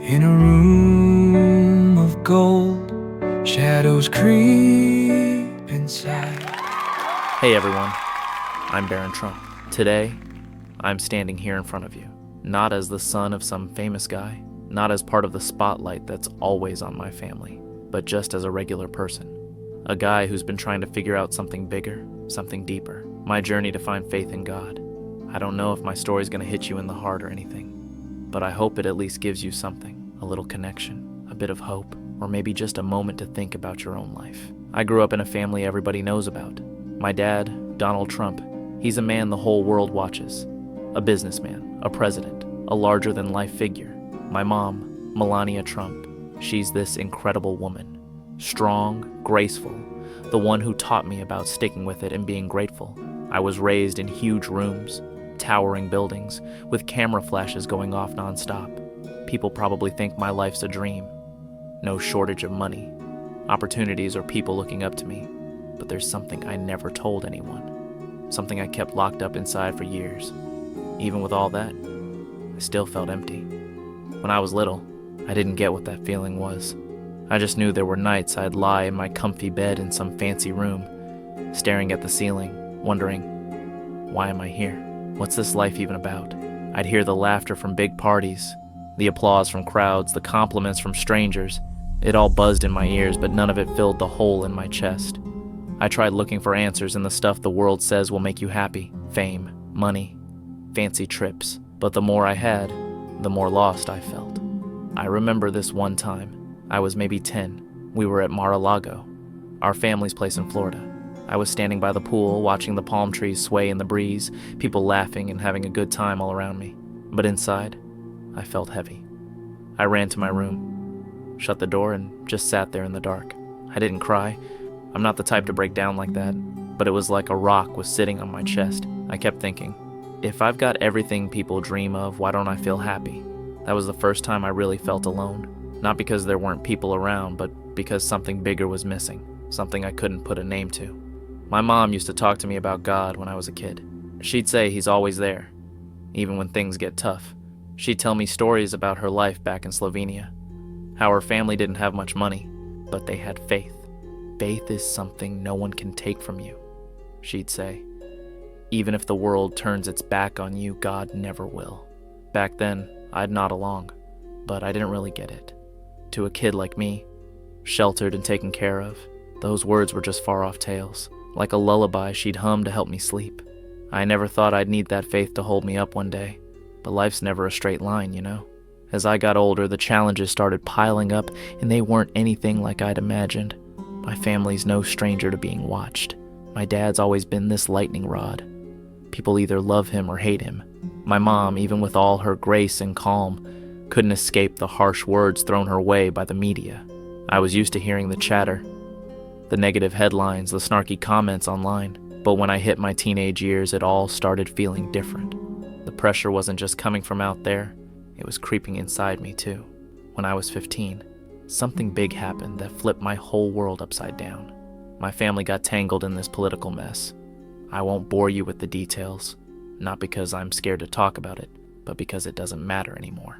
In a room of gold, shadows creep inside. Hey everyone, I'm Barron Trump. Today, I'm standing here in front of you, not as the son of some famous guy, not as part of the spotlight that's always on my family, but just as a regular person. A guy who's been trying to figure out something bigger, something deeper. My journey to find faith in God. I don't know if my story's gonna hit you in the heart or anything, but I hope it at least gives you something, a little connection, a bit of hope, or maybe just a moment to think about your own life. I grew up in a family everybody knows about. My dad, Donald Trump, he's a man the whole world watches. A businessman, a president, a larger-than-life figure. My mom, Melania Trump, she's this incredible woman. Strong, graceful, the one who taught me about sticking with it and being grateful. I was raised in huge rooms, towering buildings, with camera flashes going off nonstop. People probably think my life's a dream. No shortage of money, opportunities, or people looking up to me. But there's something I never told anyone. Something I kept locked up inside for years. Even with all that, I still felt empty. When I was little, I didn't get what that feeling was. I just knew there were nights I'd lie in my comfy bed in some fancy room, staring at the ceiling, wondering, why am I here? What's this life even about? I'd hear the laughter from big parties, the applause from crowds, the compliments from strangers. It all buzzed in my ears, but none of it filled the hole in my chest. I tried looking for answers in the stuff the world says will make you happy. Fame, money, fancy trips. But the more I had, the more lost I felt. I remember this one time. I was maybe 10. We were at Mar-a-Lago, our family's place in Florida. I was standing by the pool, watching the palm trees sway in the breeze, people laughing and having a good time all around me. But inside, I felt heavy. I ran to my room, shut the door, and just sat there in the dark. I didn't cry. I'm not the type to break down like that, but it was like a rock was sitting on my chest. I kept thinking, if I've got everything people dream of, why don't I feel happy? That was the first time I really felt alone. Not because there weren't people around, but because something bigger was missing, something I couldn't put a name to. My mom used to talk to me about God when I was a kid. She'd say he's always there, even when things get tough. She'd tell me stories about her life back in Slovenia, how her family didn't have much money, but they had faith. Faith is something no one can take from you, she'd say. Even if the world turns its back on you, God never will. Back then, I'd nod along, but I didn't really get it. To a kid like me, sheltered and taken care of, those words were just far-off tales, like a lullaby she'd hum to help me sleep. I never thought I'd need that faith to hold me up one day, but life's never a straight line, you know? As I got older, the challenges started piling up, and they weren't anything like I'd imagined. My family's no stranger to being watched. My dad's always been this lightning rod. People either love him or hate him. My mom, even with all her grace and calm, couldn't escape the harsh words thrown her way by the media. I was used to hearing the chatter, the negative headlines, the snarky comments online. But when I hit my teenage years, it all started feeling different. The pressure wasn't just coming from out there, it was creeping inside me too. When I was 15, something big happened that flipped my whole world upside down. My family got tangled in this political mess. I won't bore you with the details, not because I'm scared to talk about it, but because it doesn't matter anymore.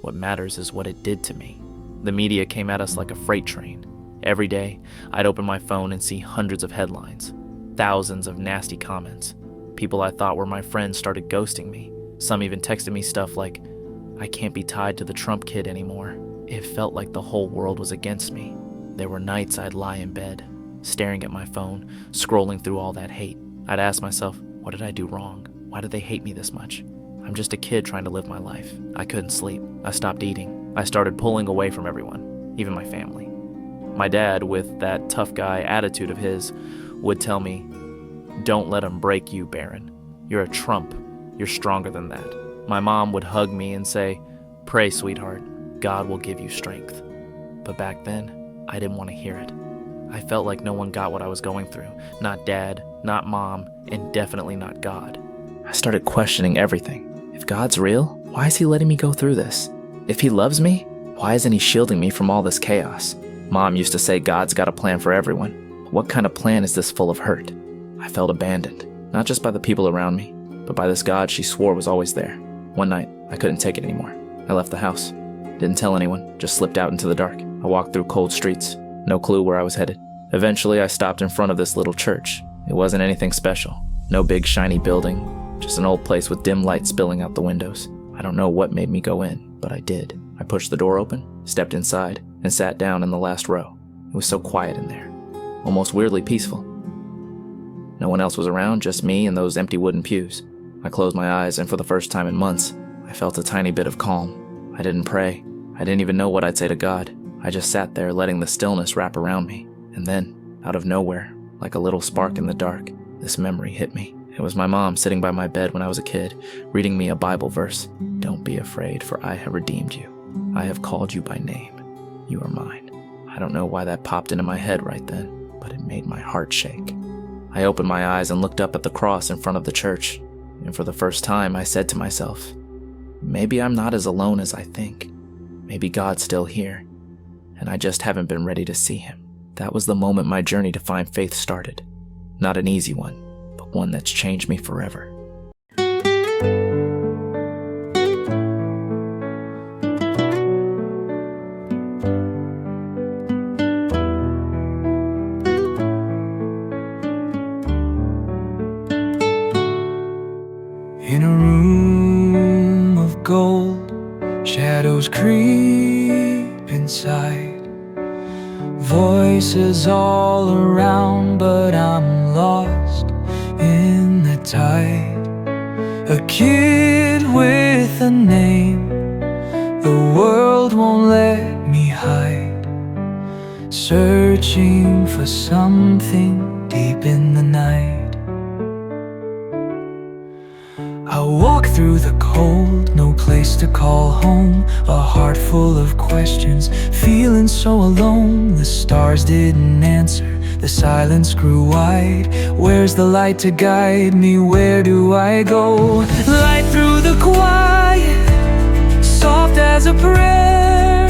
What matters is what it did to me. The media came at us like a freight train. Every day, I'd open my phone and see hundreds of headlines, thousands of nasty comments. People I thought were my friends started ghosting me. Some even texted me stuff like, I can't be tied to the Trump kid anymore. It felt like the whole world was against me. There were nights I'd lie in bed, staring at my phone, scrolling through all that hate. I'd ask myself, what did I do wrong? Why do they hate me this much? I'm just a kid trying to live my life. I couldn't sleep. I stopped eating. I started pulling away from everyone, even my family. My dad, with that tough guy attitude of his, would tell me, don't let him break you, Barron. You're a Trump. You're stronger than that. My mom would hug me and say, pray, sweetheart. God will give you strength. But back then, I didn't want to hear it. I felt like no one got what I was going through. Not dad, not mom, and definitely not God. I started questioning everything. If God's real, why is he letting me go through this? If he loves me, why isn't he shielding me from all this chaos? Mom used to say God's got a plan for everyone. What kind of plan is this full of hurt? I felt abandoned, not just by the people around me, but by this God she swore was always there. One night, I couldn't take it anymore. I left the house. Didn't tell anyone, just slipped out into the dark. I walked through cold streets, no clue where I was headed. Eventually, I stopped in front of this little church. It wasn't anything special. No big shiny building, just an old place with dim light spilling out the windows. I don't know what made me go in, but I did. I pushed the door open, stepped inside, and sat down in the last row. It was so quiet in there, almost weirdly peaceful. No one else was around, just me and those empty wooden pews. I closed my eyes, and for the first time in months, I felt a tiny bit of calm. I didn't pray. I didn't even know what I'd say to God. I just sat there letting the stillness wrap around me. And then, out of nowhere, like a little spark in the dark, this memory hit me. It was my mom sitting by my bed when I was a kid, reading me a Bible verse. "Don't be afraid, for I have redeemed you. I have called you by name. You are mine." I don't know why that popped into my head right then, but it made my heart shake. I opened my eyes and looked up at the cross in front of the church. And for the first time, I said to myself, maybe I'm not as alone as I think. Maybe God's still here, and I just haven't been ready to see him. That was the moment my journey to find faith started. Not an easy one, but one that's changed me forever. In a room of gold, shadows creep inside. Voices all around, but I'm lost in the tide. A kid with a name the world won't let me hide. Searching for something deep in the night. I walk through the cold, no place to call home. A heart full of questions, feeling so alone. The stars didn't answer, the silence grew wide. Where's the light to guide me? Where do I go? Light through the quiet, soft as a prayer.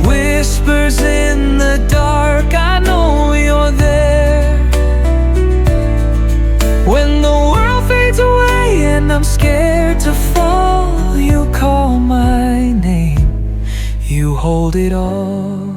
Whispers in the dark, I know you're there. When the world fades away and I'm scared to fall, you call my name, you hold it all.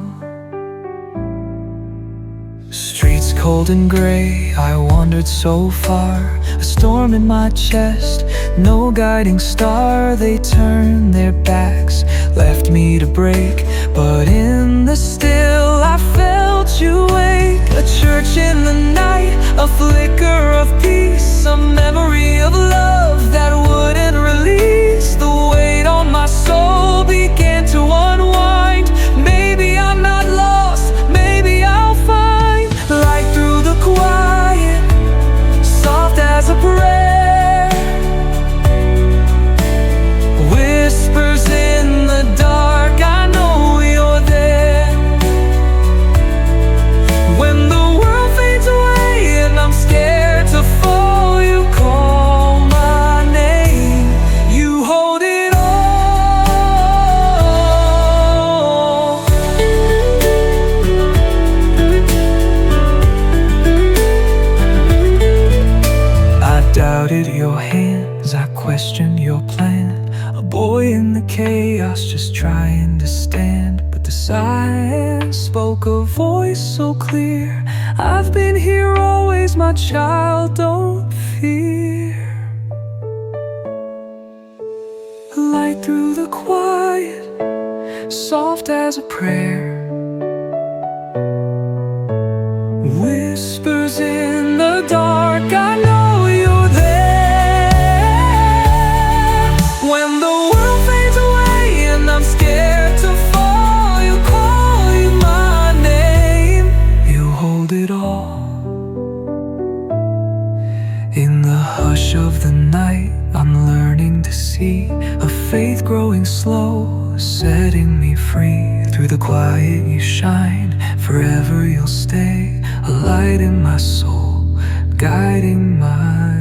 Streets cold and gray, I wandered so far. A storm in my chest, no guiding star. They turned their backs, left me to break. But in the still I felt you wake. A church in the night, a flicker of peace. A memory of love that wouldn't release. The weight on my soul began to unwind. Maybe I'm not lost, maybe I'll find light through the quiet, soft as a prayer. Whispers in the dark, I know you're there. When the world fades away and I'm scared to fall, you call my name, you hold it all. I doubted your hands, I questioned your plan. A boy in the chaos just trying to stand. But the silence spoke a voice so clear. I've been here always, my child, don't fear. Light through the quiet, soft as a prayer. Whispers in the dark, I know you're there. When the world fades away and I'm scared to fall, you call you my name, you hold it all. In the hush of the night, I'm learning to see a faith growing slow, setting me free. Through the quiet you shine, forever you'll stay. A light in my soul, guiding my